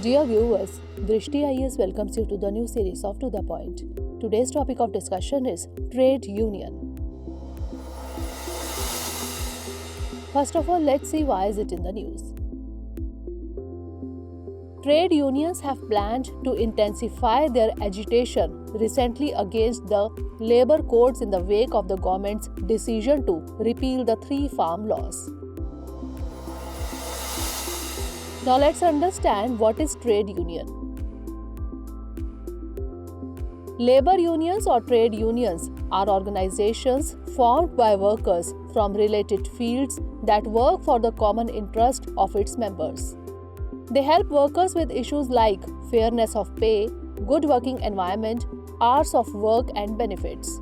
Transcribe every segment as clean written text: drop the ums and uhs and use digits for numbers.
Dear viewers, Drishti IAS welcomes you to the new series of To The Point. Today's topic of discussion is trade union. First of all, let's see why is it in the news. Trade unions have planned to intensify their agitation recently against the labor codes in the wake of the government's decision to repeal the 3 farm laws. Now let's understand what is trade union. Labor unions or trade unions are organizations formed by workers from related fields that work for the common interest of its members. They help workers with issues like fairness of pay, good working environment, hours of work and benefits.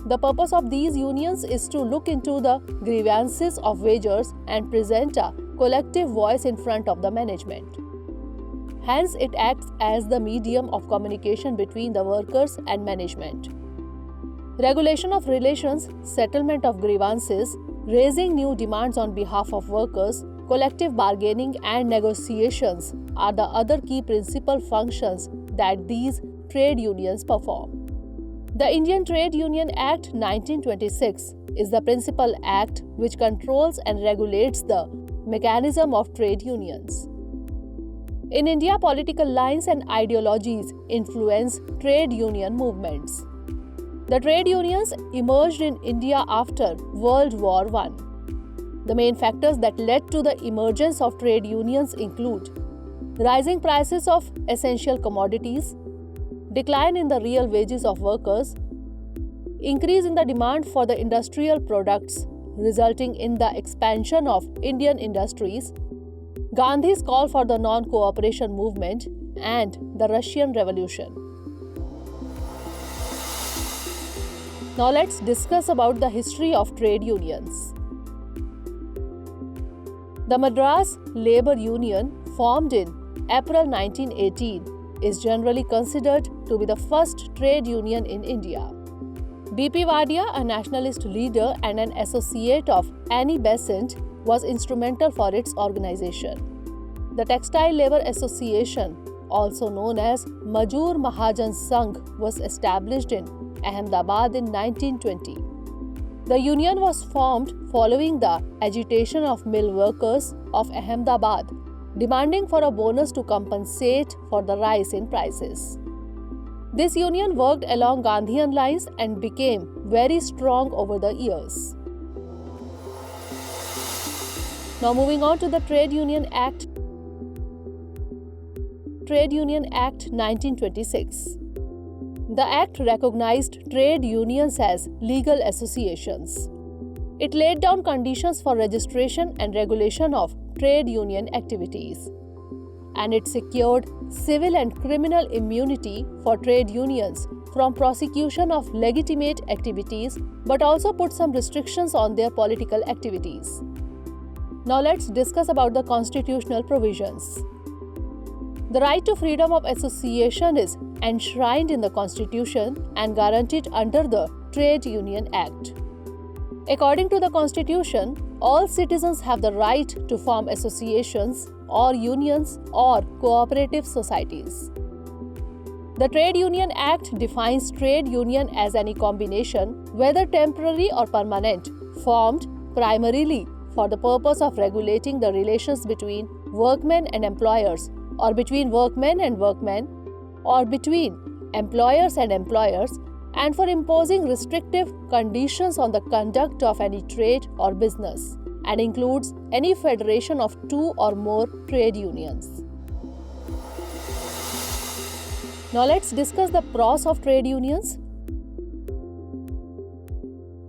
The purpose of these unions is to look into the grievances of wagers and present a collective voice in front of the management. Hence, it acts as the medium of communication between the workers and management. Regulation of relations, settlement of grievances, raising new demands on behalf of workers, collective bargaining and negotiations are the other key principal functions that these trade unions perform. The Indian Trade Union Act 1926 is the principal act which controls and regulates the mechanism of trade unions. In India, political lines and ideologies influence trade union movements. The trade unions emerged in India after World War I. The main factors that led to the emergence of trade unions include rising prices of essential commodities, decline in the real wages of workers, increase in the demand for the industrial products resulting in the expansion of Indian industries, Gandhi's call for the non-cooperation movement, and the Russian Revolution. Now let's discuss about the history of trade unions. The Madras Labour Union, formed in April 1918, is generally considered to be the first trade union in India. B.P. Wadia, a nationalist leader and an associate of Annie Besant, was instrumental for its organization. The Textile Labour Association, also known as Majur Mahajan Sangh, was established in Ahmedabad in 1920. The union was formed following the agitation of mill workers of Ahmedabad, demanding for a bonus to compensate for the rise in prices. This union worked along Gandhian lines and became very strong over the years. Now moving on to the Trade Union Act. Trade Union Act 1926. The Act recognized trade unions as legal associations. It laid down conditions for registration and regulation of trade union activities. And it secured civil and criminal immunity for trade unions from prosecution of legitimate activities, but also put some restrictions on their political activities. Now let's discuss about the constitutional provisions. The right to freedom of association is enshrined in the Constitution and guaranteed under the Trade Union Act. According to the Constitution, all citizens have the right to form associations or unions or cooperative societies. The Trade Union Act defines trade union as any combination, whether temporary or permanent, formed primarily for the purpose of regulating the relations between workmen and employers, or between workmen and workmen, or between employers and employers, and for imposing restrictive conditions on the conduct of any trade or business, and includes any federation of 2 or more trade unions. Now let's discuss the pros of trade unions.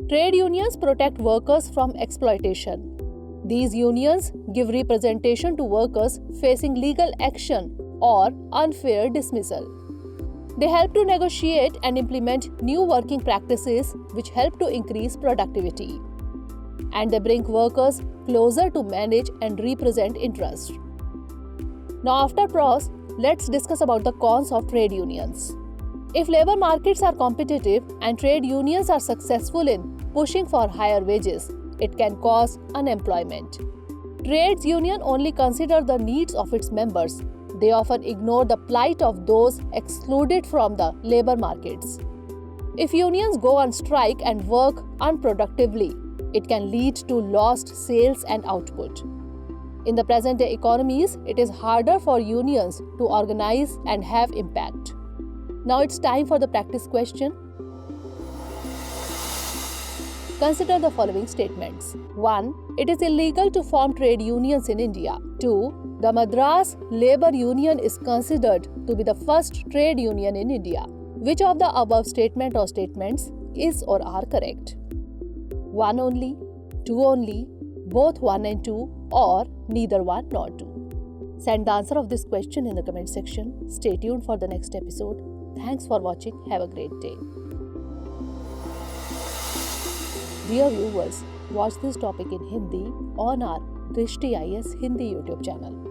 Trade unions protect workers from exploitation. These unions give representation to workers facing legal action or unfair dismissal. They help to negotiate and implement new working practices which help to increase productivity. And they bring workers closer to manage and represent interest. Now after pros, let's discuss about the cons of trade unions. If labor markets are competitive and trade unions are successful in pushing for higher wages, it can cause unemployment. Trades union only consider the needs of its members. They often ignore the plight of those excluded from the labor markets. If unions go on strike and work unproductively, it can lead to lost sales and output. In the present-day economies, it is harder for unions to organize and have impact. Now it's time for the practice question. Consider the following statements. 1. It is illegal to form trade unions in India. 2. The Madras Labour Union is considered to be the first trade union in India. Which of the above statement or statements is or are correct? 1 only, 2 only, both 1 and 2, or neither 1 nor 2. Send the answer of this question in the comment section. Stay tuned for the next episode. Thanks for watching. Have a great day. Dear viewers, watch this topic in Hindi on our Drishti IAS Hindi YouTube channel.